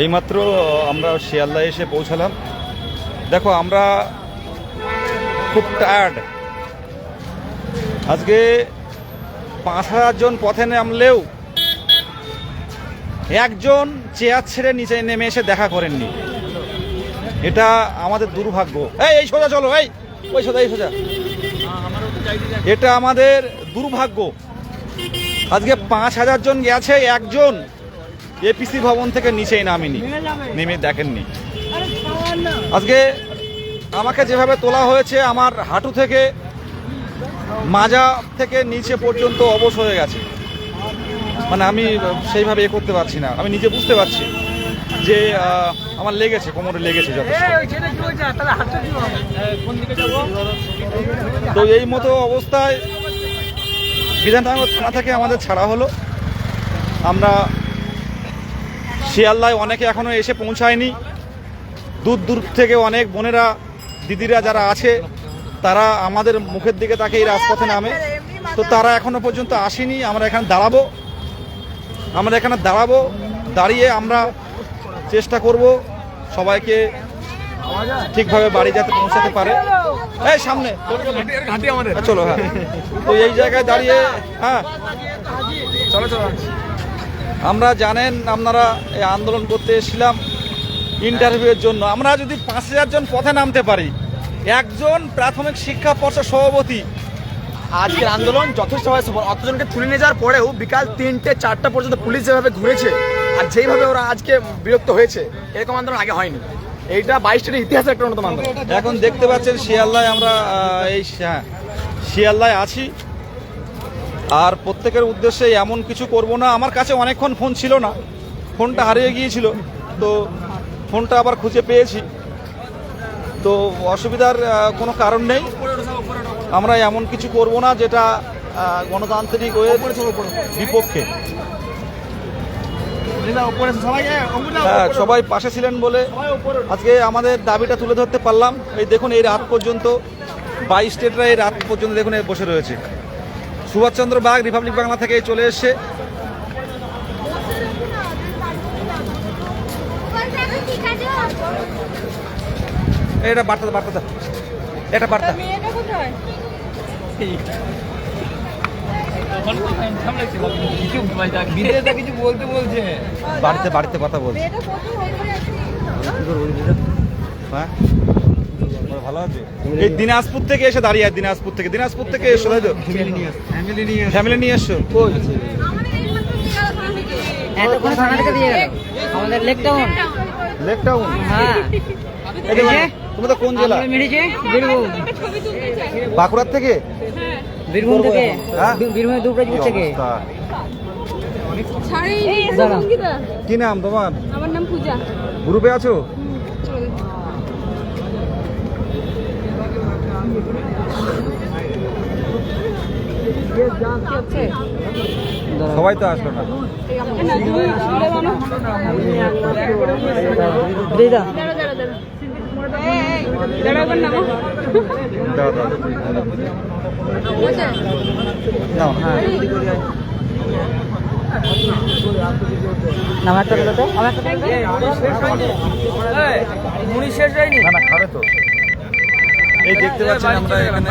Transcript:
এইমাত্র আমরা শিয়ালদায় এসে পৌঁছালাম। দেখো আমরা খুব টায়ার্ড। আজকে ৫,০০০ জন পথে নামলেও একজন চেয়ার ছেড়ে নিচে নেমে এসে দেখা করেননি। এটা আমাদের দুর্ভাগ্য। এই সোজা চলো, ওই সোজা, এই সোজা। এটা আমাদের দুর্ভাগ্য। আজকে ৫,০০০ জন গেছে, একজন এপিসি ভবন থেকে নিচেই নেমে দেখেননি। আজকে আমাকে যেভাবে তোলা হয়েছে, আমার হাঁটু থেকে মাজা থেকে নিচে পর্যন্ত অবশ হয়ে গেছে। মানে আমি সেইভাবে করতে পারছি না। আমি নিজে বুঝতে পারছি যে আমার লেগেছে, কোমরে লেগেছে যথেষ্ট। তো এই মতো অবস্থায় বিধাননগর থানা থেকে আমাদের ছাড়া হলো। আমরা শিয়ালদায় অনেকে এখনো এসে পৌঁছায়নি। দূর দূর থেকে অনেক বোনেরা, দিদিরা যারা আছে, তারা আমাদের মুখের দিকে তাকে এই রাজপথে নামে। তো তারা এখনো পর্যন্ত আসেনি। আমরা এখানে দাঁড়াবো। দাঁড়িয়ে আমরা চেষ্টা করব সবাইকে ঠিকভাবে বাড়ি যাতে পৌঁছাতে পারে। এই সামনে চলো। হ্যাঁ, তো এই জায়গায় দাঁড়িয়ে চলো। আমরা জানেন আপনারা এই আন্দোলন করতে এসেছিলাম ইন্টারভিউয়ের জন্য। আমরা যদি ৫,০০০ জন পথে নামতে পারি, একজন প্রাথমিক শিক্ষা পর্ষদ সভাপতি, আজকের আন্দোলন যথেষ্ট হয়। অতজনকে তুলে নিয়ে যাওয়ার পরেও বিকাল ৩টে ৪টা পর্যন্ত পুলিশ যেভাবে ঘুরেছে আর যেইভাবে ওরা আজকে বিরক্ত হয়েছে, এরকম আন্দোলন আগে হয়নি। এইটা ২২টার ইতিহাসের একটা অন্যতম আন্দোলন। এখন দেখতে পাচ্ছেন শিয়ালদায় আমরা শিয়ালদায় আছি। আর প্রত্যেকের উদ্দেশ্যে এমন কিছু করব না। আমার কাছে অনেকক্ষণ ফোন ছিল না, ফোনটা হারিয়ে গিয়েছিল। তো ফোনটা আবার খুঁজে পেয়েছি। তো অসুবিধার কোনো কারণ নেই। আমরা এমন কিছু করব না যেটা গণতান্ত্রিক ওয়ের বিপক্ষে। সবাই পাশে ছিলেন বলে আজকে আমাদের দাবিটা তুলে ধরতে পারলাম। এই দেখুন, এই রাত পর্যন্ত 22 স্টেটরা এই রাত পর্যন্ত দেখুন বসে রয়েছে। সুভাষচন্দ্র বাগ রিপাবলিক বাংলা থেকে চলে এসছে। এটা বার্তা এটা বার্তা। কিছু বলতে বলছে, বাড়িতে কথা বলছে। হ্যাঁ, ভালো আছে। এই দিনাজপুর থেকে এসে দাঁড়িয়ে, দিনাজপুর থেকে এসো, তাই তো? ফ্যামিলি নিয়ে এসছো? আমাদের লেক টাউন। হ্যাঁ, তুমি তো কোন জেলা? বীরভূম। বাঁকুড়ার থেকে? বীরভূম থেকে। বীরভূমের দুবরাজপুর থেকে। কি নাম তোমার? আমার নাম পূজা। গ্রুপে আছো? সবাই তো আসলো না। খাবে তো। এই দেখতে পাচ্ছেন আমরা এখানে